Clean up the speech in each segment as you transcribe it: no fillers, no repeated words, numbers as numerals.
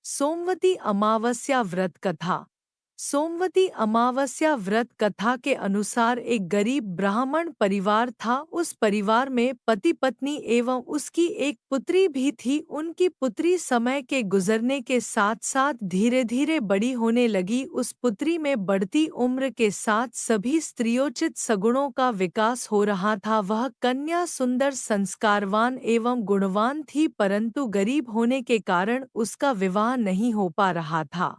सोमवती अमावस्या व्रत कथा। सोमवती अमावस्या व्रत कथा के अनुसार एक गरीब ब्राह्मण परिवार था। उस परिवार में पति पत्नी एवं उसकी एक पुत्री भी थी। उनकी पुत्री समय के गुजरने के साथ साथ धीरे धीरे बड़ी होने लगी। उस पुत्री में बढ़ती उम्र के साथ सभी स्त्रियोचित सगुणों का विकास हो रहा था। वह कन्या सुंदर, संस्कारवान एवं गुणवान थी, परंतु गरीब होने के कारण उसका विवाह नहीं हो पा रहा था।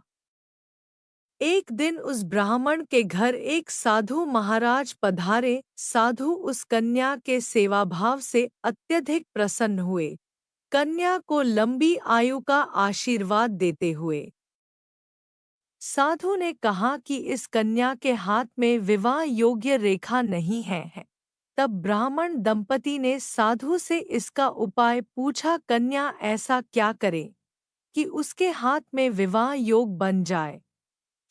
एक दिन उस ब्राह्मण के घर एक साधु महाराज पधारे। साधु उस कन्या के सेवाभाव से अत्यधिक प्रसन्न हुए। कन्या को लंबी आयु का आशीर्वाद देते हुए साधु ने कहा कि इस कन्या के हाथ में विवाह योग्य रेखा नहीं है। तब ब्राह्मण दंपति ने साधु से इसका उपाय पूछा। कन्या ऐसा क्या करे कि उसके हाथ में विवाह योग बन जाए?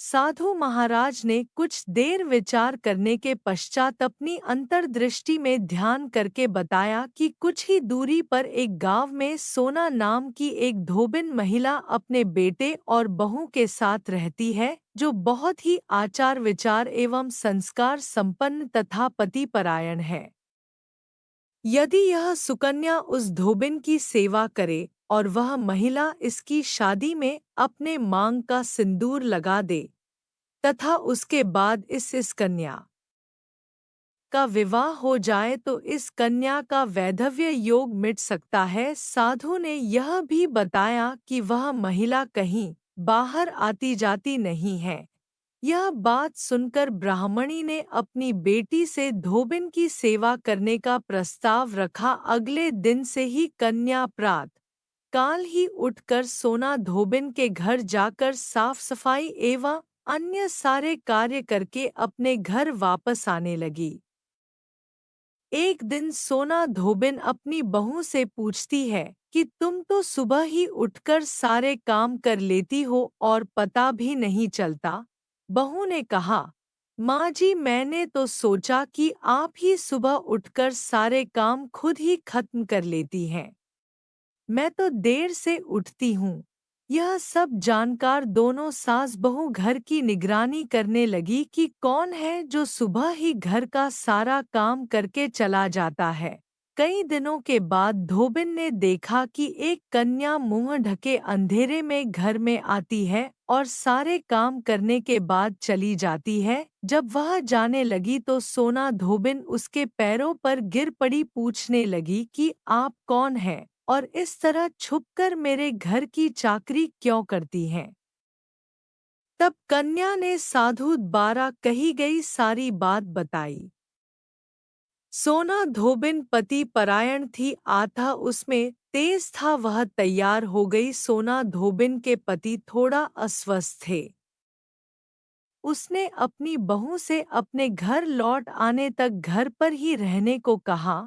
साधु महाराज ने कुछ देर विचार करने के पश्चात अपनी अंतर्दृष्टि में ध्यान करके बताया कि कुछ ही दूरी पर एक गांव में सोना नाम की एक धोबिन महिला अपने बेटे और बहू के साथ रहती है, जो बहुत ही आचार विचार एवं संस्कार संपन्न तथा पतिपरायण है। यदि यह सुकन्या उस धोबिन की सेवा करे और वह महिला इसकी शादी में अपने मांग का सिंदूर लगा दे तथा उसके बाद इस कन्या का विवाह हो जाए तो इस कन्या का वैधव्य योग मिट सकता है। साधु ने यह भी बताया कि वह महिला कहीं बाहर आती जाती नहीं है। यह बात सुनकर ब्राह्मणी ने अपनी बेटी से धोबिन की सेवा करने का प्रस्ताव रखा। अगले दिन से ही कन्या प्रात काल ही उठकर सोना धोबिन के घर जाकर साफ सफाई एवं अन्य सारे कार्य करके अपने घर वापस आने लगी। एक दिन सोना धोबिन अपनी बहू से पूछती है कि तुम तो सुबह ही उठकर सारे काम कर लेती हो और पता भी नहीं चलता। बहू ने कहा, माँ जी, मैंने तो सोचा कि आप ही सुबह उठकर सारे काम खुद ही खत्म कर लेती हैं। मैं तो देर से उठती हूँ। यह सब जानकर दोनों सास बहू घर की निगरानी करने लगी कि कौन है जो सुबह ही घर का सारा काम करके चला जाता है। कई दिनों के बाद धोबिन ने देखा कि एक कन्या मुंह ढके अंधेरे में घर में आती है और सारे काम करने के बाद चली जाती है। जब वह जाने लगी तो सोना धोबिन उसके पैरों पर गिर पड़ी, पूछने लगी कि आप कौन हैं और इस तरह छुपकर मेरे घर की चाकरी क्यों करती हैं? तब कन्या ने साधु द्वारा कही गई सारी बात बताई। सोना धोबिन पति परायण थी, आता उसमें तेज था, वह तैयार हो गई। सोना धोबिन के पति थोड़ा अस्वस्थ थे। उसने अपनी बहू से अपने घर लौट आने तक घर पर ही रहने को कहा।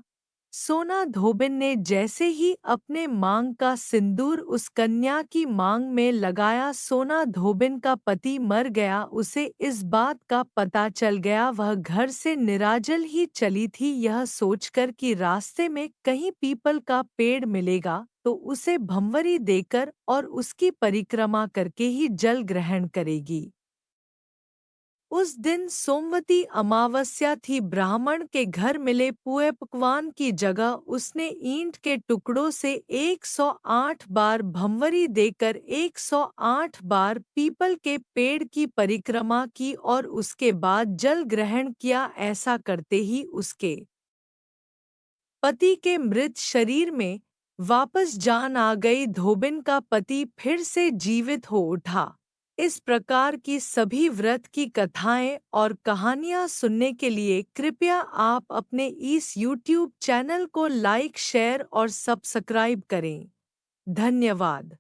सोना धोबिन ने जैसे ही अपने मांग का सिंदूर उस कन्या की मांग में लगाया, सोना धोबिन का पति मर गया। उसे इस बात का पता चल गया। वह घर से निराजल ही चली थी, यह सोचकर कि रास्ते में कहीं पीपल का पेड़ मिलेगा तो उसे भंवरी देकर और उसकी परिक्रमा करके ही जल ग्रहण करेगी। उस दिन सोमवती अमावस्या थी। ब्राह्मण के घर मिले पुए पकवान की जगह उसने ईंट के टुकड़ों से 108 बार भंवरी देकर 108 बार पीपल के पेड़ की परिक्रमा की और उसके बाद जल ग्रहण किया। ऐसा करते ही उसके पति के मृत शरीर में वापस जान आ गई। धोबिन का पति फिर से जीवित हो उठा। इस प्रकार की सभी व्रत की कथाएं और कहानियां सुनने के लिए कृपया आप अपने इस YouTube चैनल को लाइक, शेयर और सब्सक्राइब करें। धन्यवाद।